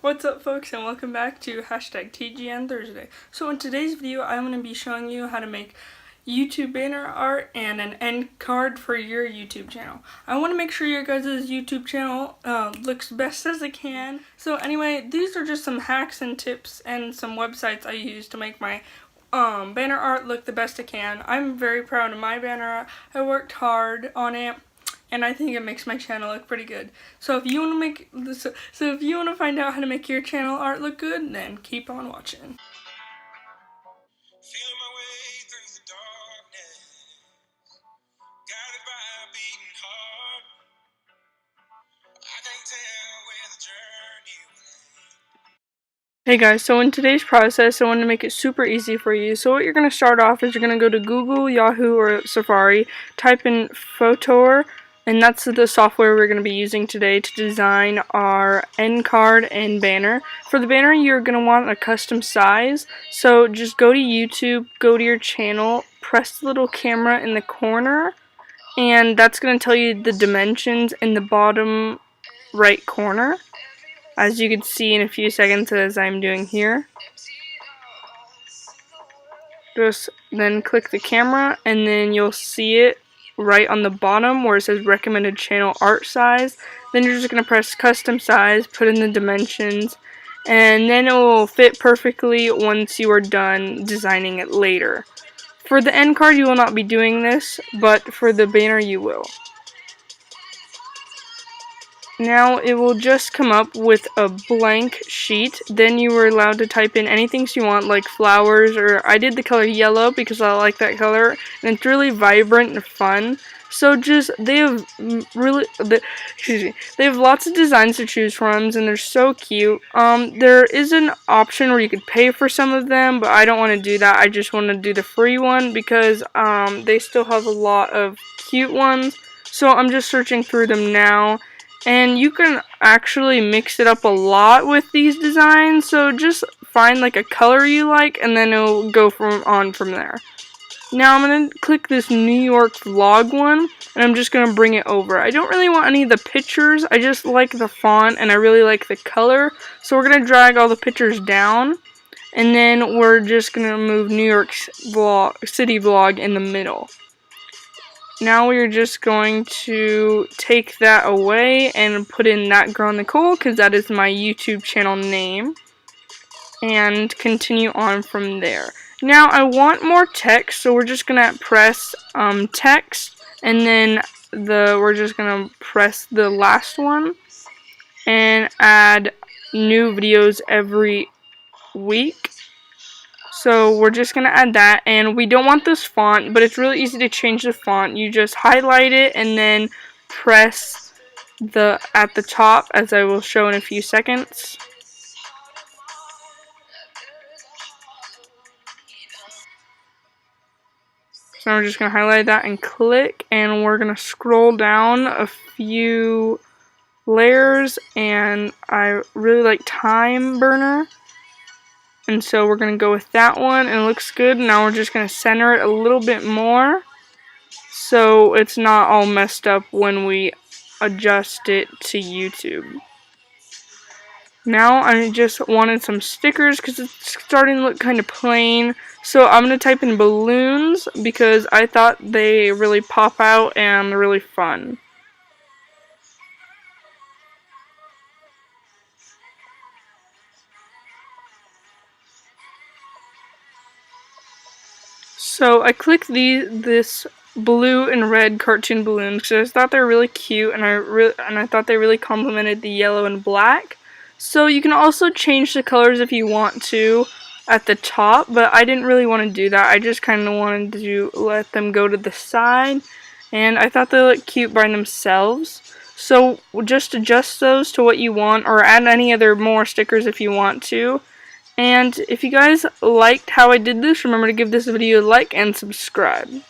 What's up, folks, and welcome back to hashtag TGN Thursday. So in today's video, I'm going to be showing you how to make YouTube banner art and an end card for your YouTube channel. I want to make sure your guys' YouTube channel looks best as it can. So anyway, these are just some hacks and tips and some websites I use to make my banner art look the best it can. I'm very proud of my banner art. I worked hard on it, and I think it makes my channel look pretty good. So if you want to if you want to find out how to make your channel art look good, then keep on watching. Feeling my way through the darkness, guided by a beating heart. I can't tell where the journey will end. Hey guys, so in today's process, I want to make it super easy for you. So what you're going to start off is you're going to go to Google, Yahoo, or Safari, type in Photor, and that's the software we're going to be using today to design our end card and banner. For the banner, you're going to want a custom size, so just go to YouTube, go to your channel, press the little camera in the corner, and that's going to tell you the dimensions in the bottom right corner, as you can see in a few seconds as I'm doing here. Just then click the camera, and then you'll see it right on the bottom where it says recommended channel art size. Then you're just going to press custom size, put in the dimensions, and then it will fit perfectly once you are done designing it later. For the end card, you will not be doing this, but for the banner you will. Now it will just come up with a blank sheet. Then you are allowed to type in anything you want, like flowers, or I did the color yellow because I like that color, and it's really vibrant and fun. So they have lots of designs to choose from, and they're so cute. There is an option where you could pay for some of them, but I don't want to do that. I just want to do the free one because they still have a lot of cute ones. So I'm just searching through them now. And you can actually mix it up a lot with these designs, so just find like a color you like, and then it'll go from there. Now I'm going to click this New York vlog one, and I'm just going to bring it over. I don't really want any of the pictures, I just like the font, and I really like the color, so we're going to drag all the pictures down, and then we're just going to move New York City vlog in the middle. Now we're just going to take that away and put in that girl Nicole, because that is my YouTube channel name, and continue on from there. Now I want more text, so we're just gonna press text, and then we're just gonna press the last one and add new videos every week. So we're just going to add that, and we don't want this font, but it's really easy to change the font. You just highlight it and then press at the top, as I will show in a few seconds. So we're just going to highlight that and click, and we're going to scroll down a few layers, and I really like Time Burner. And so we're going to go with that one, and it looks good. Now we're just going to center it a little bit more so it's not all messed up when we adjust it to YouTube. Now I just wanted some stickers because it's starting to look kind of plain. So I'm going to type in balloons because I thought they really pop out and they're really fun. So I clicked this blue and red cartoon balloons because I thought they were really cute, and I thought they really complemented the yellow and black. So you can also change the colors if you want to at the top, but I didn't really want to do that. I just kind of wanted to let them go to the side, and I thought they looked cute by themselves. So just adjust those to what you want, or add any other more stickers if you want to. And if you guys liked how I did this, remember to give this video a like and subscribe.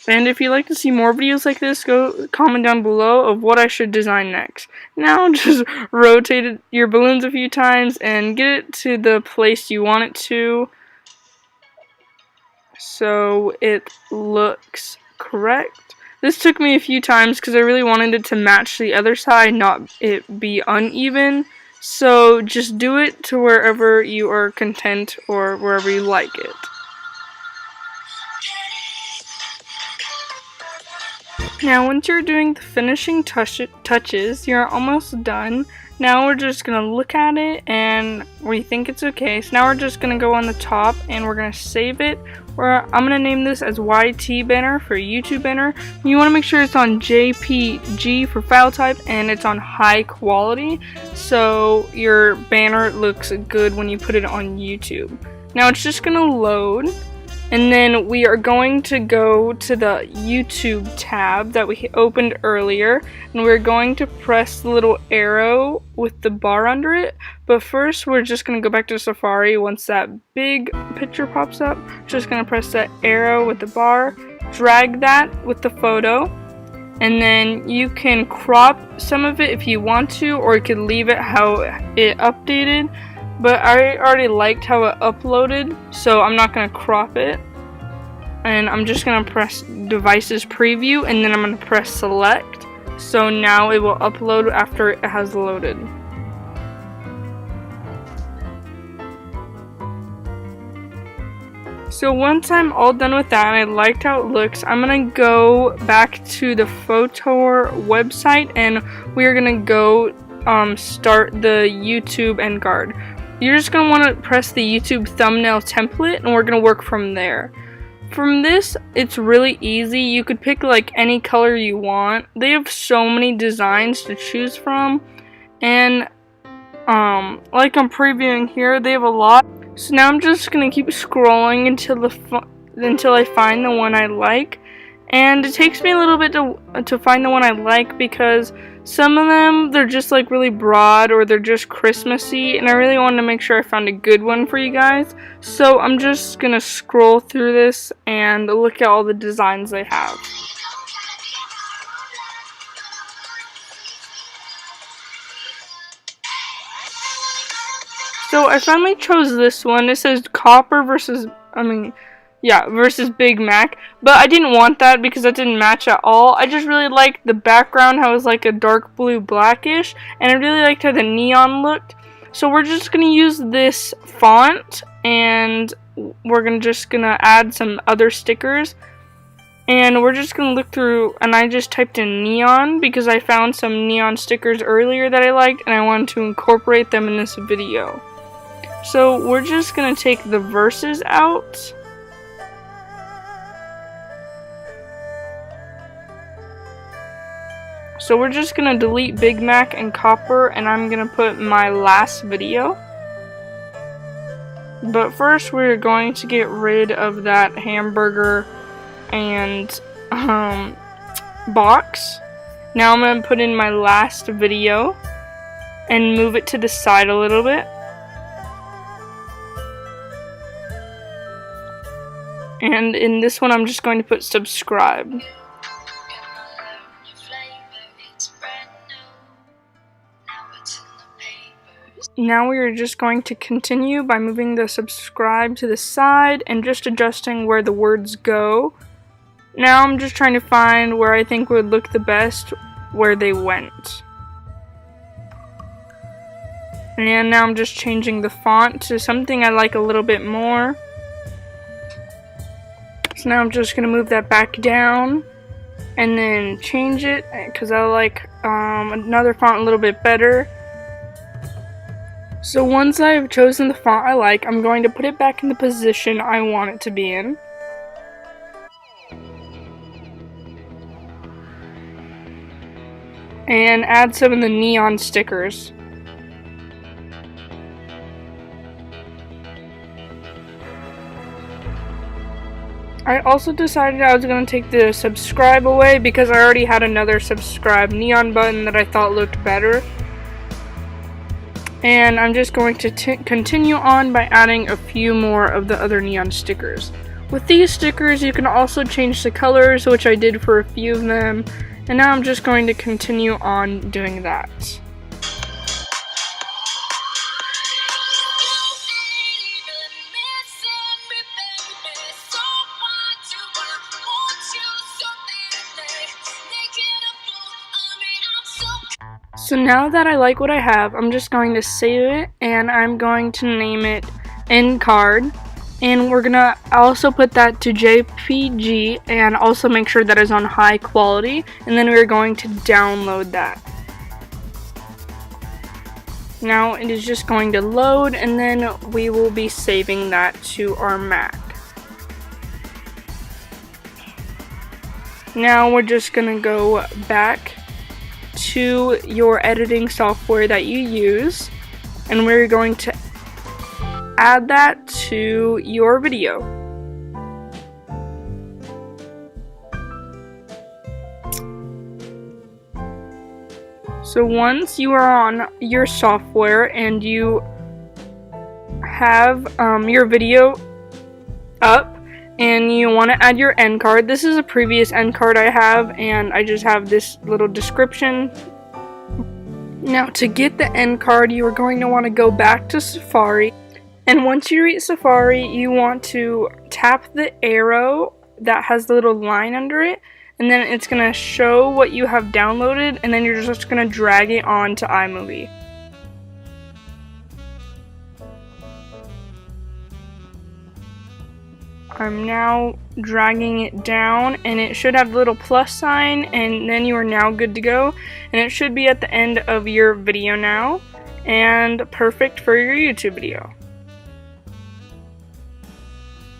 And if you'd like to see more videos like this, go comment down below of what I should design next. Now just rotate your balloons a few times and get it to the place you want it to, so it looks correct. This took me a few times because I really wanted it to match the other side, not it be uneven. So just do it to wherever you are content or wherever you like it. Now once you're doing the finishing touches, you're almost done. Now we're just going to look at it and we think it's okay. So now we're just going to go on the top and we're going to save it. I'm going to name this as YT banner for YouTube banner. You want to make sure it's on JPG for file type and it's on high quality so your banner looks good when you put it on YouTube. Now it's just going to load. And then we are going to go to the YouTube tab that we opened earlier, and we're going to press the little arrow with the bar under it. But first, we're just going to go back to Safari. Once that big picture pops up, just going to press that arrow with the bar, drag that with the photo, and then you can crop some of it if you want to, or you could leave it how it updated. But I already liked how it uploaded, so I'm not going to crop it. And I'm just going to press devices preview, and then I'm going to press select. So now it will upload after it has loaded. So once I'm all done with that and I liked how it looks, I'm going to go back to the Photor website and we're going to go start the YouTube Endcard. You're just going to want to press the YouTube thumbnail template and we're going to work from there. From this, it's really easy. You could pick like any color you want. They have so many designs to choose from. And like I'm previewing here, they have a lot. So now I'm just going to keep scrolling until I find the one I like. And it takes me a little bit to find the one I like because some of them, they're just like really broad or they're just Christmassy, and I really wanted to make sure I found a good one for you guys. So I'm just going to scroll through this and look at all the designs they have. So I finally chose this one. It says copper versus Big Mac, but I didn't want that because that didn't match at all. I just really liked the background, how it was like a dark blue blackish, and I really liked how the neon looked. So we're just going to use this font, and we're just going to add some other stickers. And we're just going to look through, and I just typed in neon because I found some neon stickers earlier that I liked, and I wanted to incorporate them in this video. So we're just going to take the verses out. So we're just going to delete Big Mac and Copper, and I'm going to put my last video. But first we're going to get rid of that hamburger and box. Now I'm going to put in my last video and move it to the side a little bit. And in this one I'm just going to put subscribe. Now we are just going to continue by moving the subscribe to the side and just adjusting where the words go. Now I'm just trying to find where I think would look the best where they went. And now I'm just changing the font to something I like a little bit more. So now I'm just going to move that back down and then change it because I like another font a little bit better. So once I've chosen the font I like, I'm going to put it back in the position I want it to be in. And add some of the neon stickers. I also decided I was going to take the subscribe away because I already had another subscribe neon button that I thought looked better. And I'm just going to continue on by adding a few more of the other neon stickers. With these stickers you can also change the colors, which I did for a few of them. And now I'm just going to continue on doing that. So now that I like what I have, I'm just going to save it, and I'm going to name it Endcard. And we're gonna also put that to JPG and also make sure that is on high quality, and then we're going to download that. Now it is just going to load, and then we will be saving that to our Mac. Now we're just gonna go back to your editing software that you use, and we're going to add that to your video. So once you are on your software and you have your video up and you want to add your end card, this is a previous end card I have, and I just have this little description. Now to get the end card, you are going to want to go back to Safari. And once you reach Safari, you want to tap the arrow that has the little line under it, and then it's going to show what you have downloaded, and then you're just going to drag it onto iMovie. I'm now dragging it down, and it should have the little plus sign, and then you are now good to go. And it should be at the end of your video now, and perfect for your YouTube video.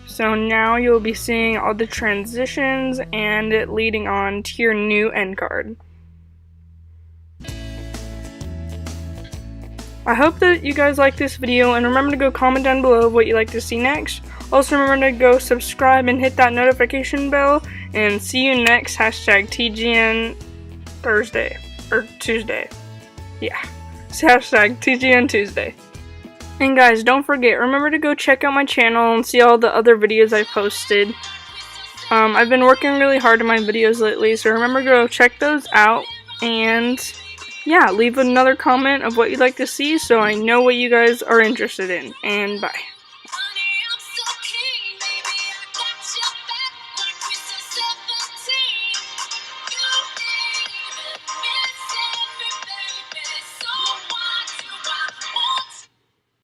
So now you'll be seeing all the transitions and it leading on to your new end card. I hope that you guys like this video, and remember to go comment down below what you'd like to see next. Also remember to go subscribe and hit that notification bell, and see you next #TGN Thursday or Tuesday. Yeah, it's #TGN Tuesday. And guys, don't forget, remember to go check out my channel and see all the other videos I posted. I've been working really hard on my videos lately, so remember to go check those out. And yeah, leave another comment of what you'd like to see so I know what you guys are interested in. And bye.